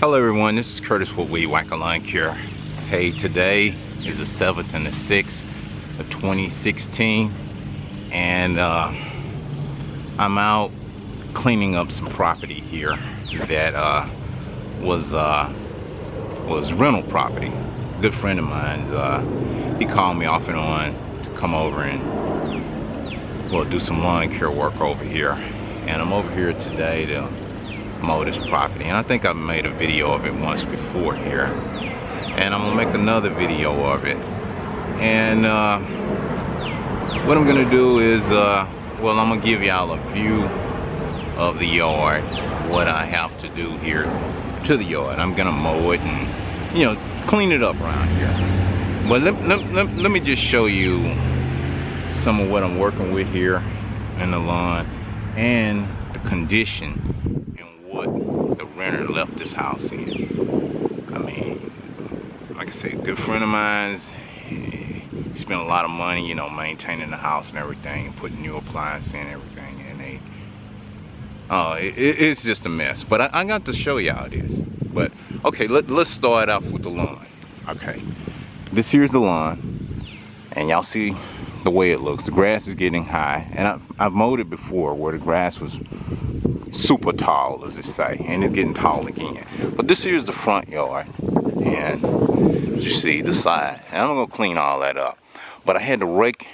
Hello everyone, this is Curtis with Weed Whacker Lawn Care. Hey, today is the 7th and the 6th of 2016 and I'm out cleaning up some property here that was rental property. A good friend of mine, he called me off and on to come over and do some lawn care work over here, and I'm over here today to mow this property. And I think I've made a video of it once before here, and I'm gonna make another video of it. And what I'm gonna do is I'm gonna give y'all a view of the yard, what I have to do here to the yard. I'm gonna mow it and clean it up around here. But let me just show you some of what I'm working with here in the lawn and the condition what the renter left this house in. I mean, like I said, a good friend of mine's, he spent a lot of money, maintaining the house and everything, and putting new appliances in and everything, and it's just a mess. But I got to show y'all this. But okay, let's start off with the lawn. Okay, this here's the lawn, and y'all see the way it looks. The grass is getting high, and I've mowed it before where the grass was super tall, as they say, and it's getting tall again. But this here's the front yard, and you see the side, and I'm gonna clean all that up. But I had to rake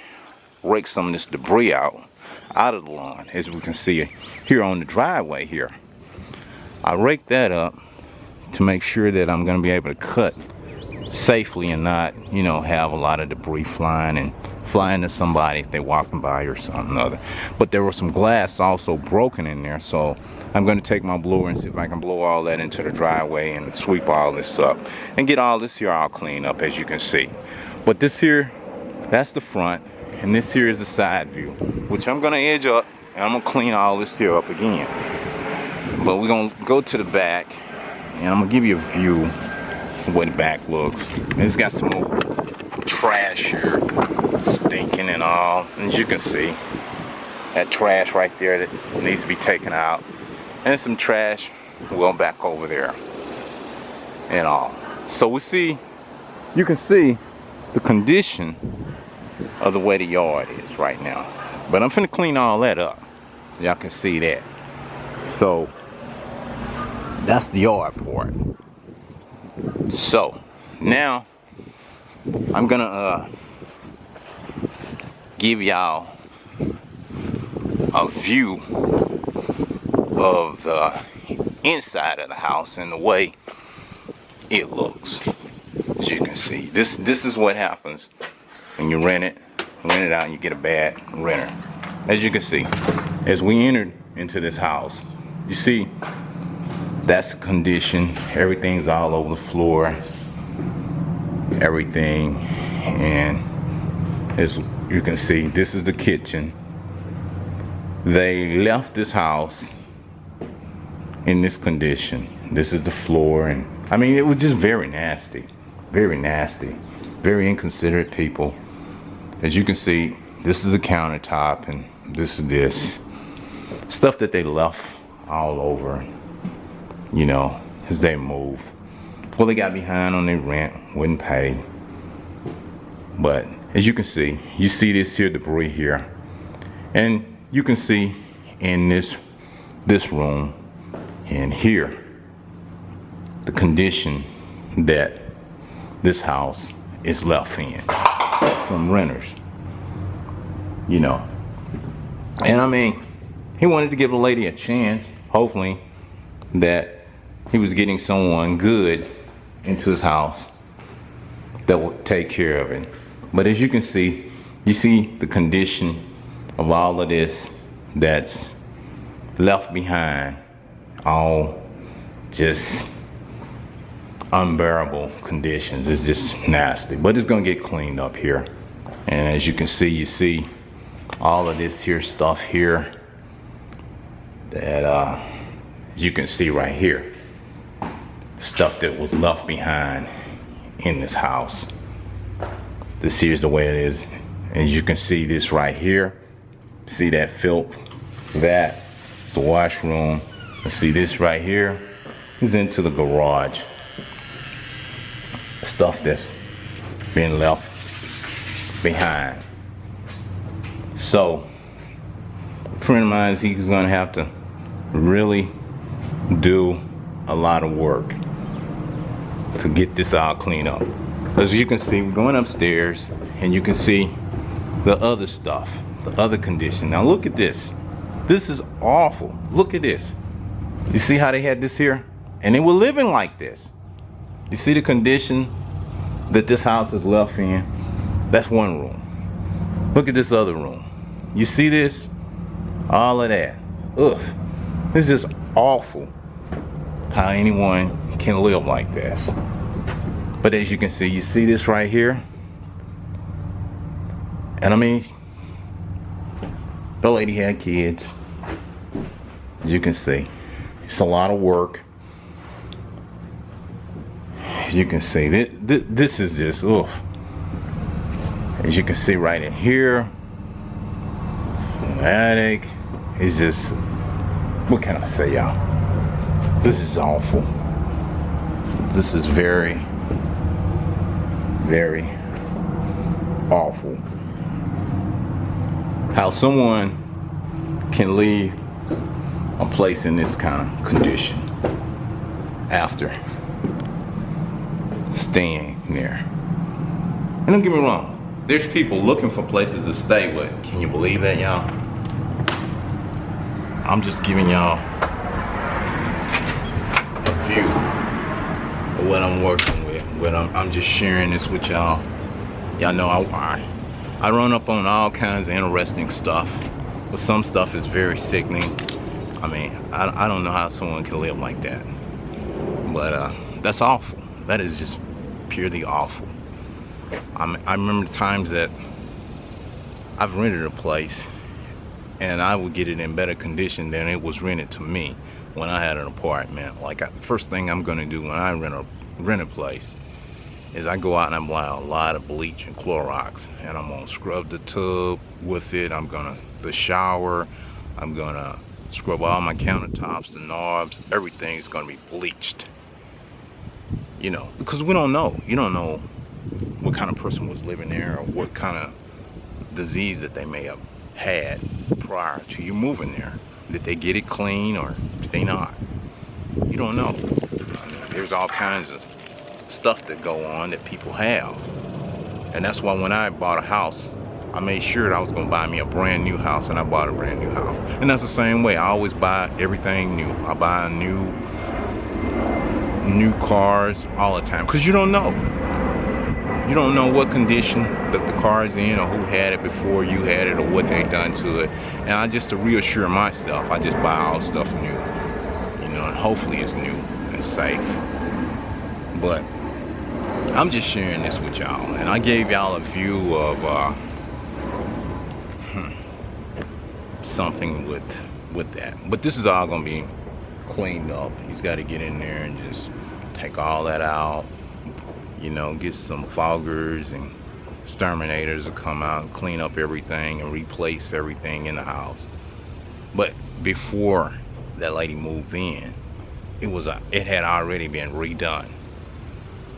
some of this debris out of the lawn, as we can see here on the driveway here. I raked that up to make sure that I'm gonna be able to cut safely and not have a lot of debris flying to somebody if they're walking by or something other. But there was some glass also broken in there, so I'm going to take my blower and see if I can blow all that into the driveway and sweep all this up and get all this here all cleaned up, as you can see. But this here, that's the front, and this here is the side view, which I'm going to edge up, and I'm going to clean all this here up again. But we're going to go to the back, and I'm going to give you a view of what the back looks. And it's got some more trash here, stinking and all. And as you can see, that trash right there that needs to be taken out, and some trash back over there and all. So you can see the condition of the way the yard is right now. But I'm finna clean all that up. Y'all can see that. So that's the yard part. So now I'm gonna give y'all a view of the inside of the house and the way it looks. As you can see, this is what happens when you rent it out and you get a bad renter. As you can see, as we entered into this house, you see that's the condition. Everything's all over the floor, everything. And as you can see, this is the kitchen. They left this house in this condition. This is the floor, and I mean, it was just very nasty, very inconsiderate people. As you can see, this is the countertop, and this is this stuff that they left all over, as they moved. Well, they got behind on their rent, wouldn't pay. But as you can see, you see this here debris here, and you can see in this room and here the condition that this house is left in from renters. And I mean, he wanted to give the lady a chance, hopefully that he was getting someone good into his house that will take care of it. But as you can see, you see the condition of all of this that's left behind, all just unbearable conditions. It's just nasty, but it's gonna get cleaned up here. And as you can see, you see all of this here stuff here that as you can see right here, stuff that was left behind in this house. This here's the way it is. As you can see, this right here, see that filth, that it's a washroom. And see this right here, is into the garage. Stuff that's been left behind. So, a friend of mine, he's gonna have to really do a lot of work to get this all cleaned up. As you can see, we're going upstairs and you can see the other stuff, the other condition. Now look at this. This is awful. Look at this. You see how they had this here? And they were living like this. You see the condition that this house is left in? That's one room. Look at this other room. You see this? All of that. Ugh. This is awful how anyone can live like this. But as you can see, you see this right here? And I mean, the lady had kids. As you can see, it's a lot of work. As you can see, this is just, ugh. As you can see right in here, the attic is just, what can I say, y'all? This is awful. This is very, very awful. How someone can leave a place in this kind of condition after staying there. And don't get me wrong, there's people looking for places to stay with. Can you believe that, y'all? I'm just giving y'all a view of what I'm working with. But I'm just sharing this with y'all. Y'all know I run up on all kinds of interesting stuff, but some stuff is very sickening. I mean, I don't know how someone can live like that. But that's awful. That is just purely awful. I remember times that I've rented a place and I would get it in better condition than it was rented to me when I had an apartment. Like, the first thing I'm gonna do when I rent a place is I go out and I buy a lot of bleach and Clorox, and I'm gonna scrub the tub with it. The shower, I'm gonna scrub all my countertops, the knobs, everything's gonna be bleached. You know, because we don't know. You don't know what kind of person was living there or what kind of disease that they may have had prior to you moving there. Did they get it clean or did they not? You don't know. I mean, there's all kinds of stuff that go on that people have. And that's why when I bought a house, I made sure that I was gonna buy me a brand new house, and I bought a brand new house. And that's the same way. I always buy everything new. I buy new cars all the time, because you don't know. You don't know what condition that the car is in, or who had it before you had it, or what they done to it. And I just, to reassure myself, I just buy all stuff new. You know, and hopefully it's new and safe. But I'm just sharing this with y'all, and I gave y'all a view of something with that. But this is all gonna be cleaned up. He's got to get in there and just take all that out. You know, get some foggers and exterminators to come out and clean up everything and replace everything in the house. But before that lady moved in, it had already been redone,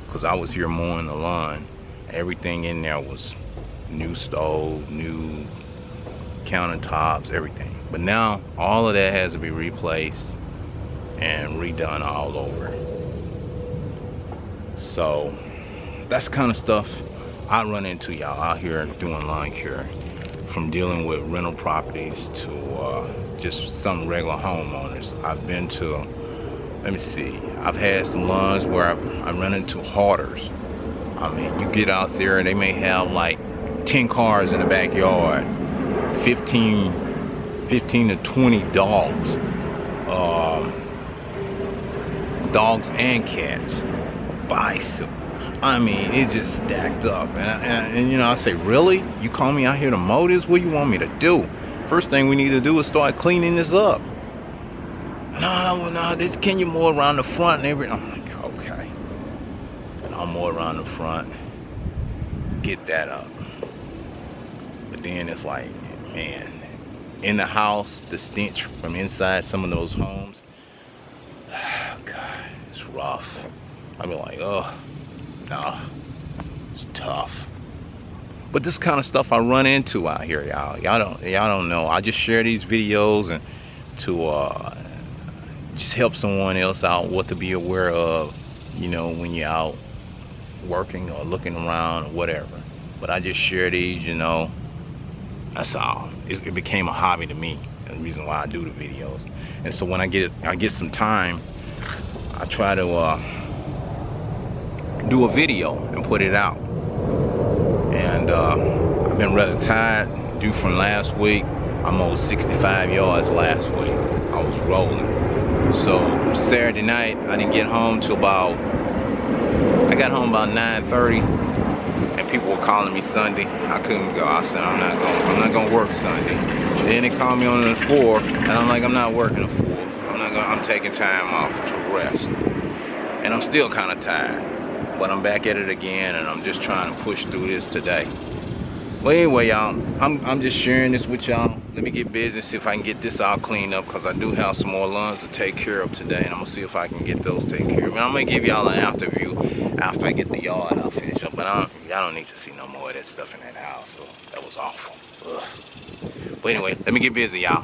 because I was here mowing the lawn. Everything in there was new stove, new countertops, everything. But now all of that has to be replaced and redone all over. So that's the kind of stuff I run into, y'all, out here doing lawn care, from dealing with rental properties to just some regular homeowners. I've been to, let me see, I've had some lawns where I run into hoarders. I mean, you get out there and they may have like 10 cars in the backyard, 15 to 20 dogs, dogs and cats, bicycle. I mean, it just stacked up. And you know, I say, really? You call me out here to mow this? What do you want me to do? First thing we need to do is start cleaning this up. No, this, can you mow around the front and everything? I'm like, okay. And I'll mow around the front, get that up. But then it's like, man, in the house, the stench from inside some of those homes, oh God. rough. I be like, oh, nah, it's tough. But this kind of stuff I run into out here, y'all. Y'all don't know. I just share these videos and to just help someone else out, what to be aware of, you know, when you're out working or looking around or whatever. But I just share these, you know. That's all. It became a hobby to me. That's the reason why I do the videos. And so when I get some time, I try to do a video and put it out. And I've been rather tired due from last week. I'm over 65 yards last week. I was rolling. So Saturday night, I didn't get home till I got home about 9:30, and people were calling me Sunday. I couldn't go. I said, I'm not gonna work Sunday. Then they called me on the 4th, and I'm like, I'm not working the 4th. I'm taking time off to rest. And I'm still kind of tired, but I'm back at it again, and I'm just trying to push through this today. Well, anyway, y'all, I'm just sharing this with y'all. Let me get busy and see if I can get this all cleaned up, because I do have some more lawns to take care of today, and I'm gonna see if I can get those taken care of. And I'm gonna give y'all an after view after I get the yard all finished up. But y'all don't need to see no more of that stuff in that house. So that was awful. Ugh. But anyway, let me get busy, y'all.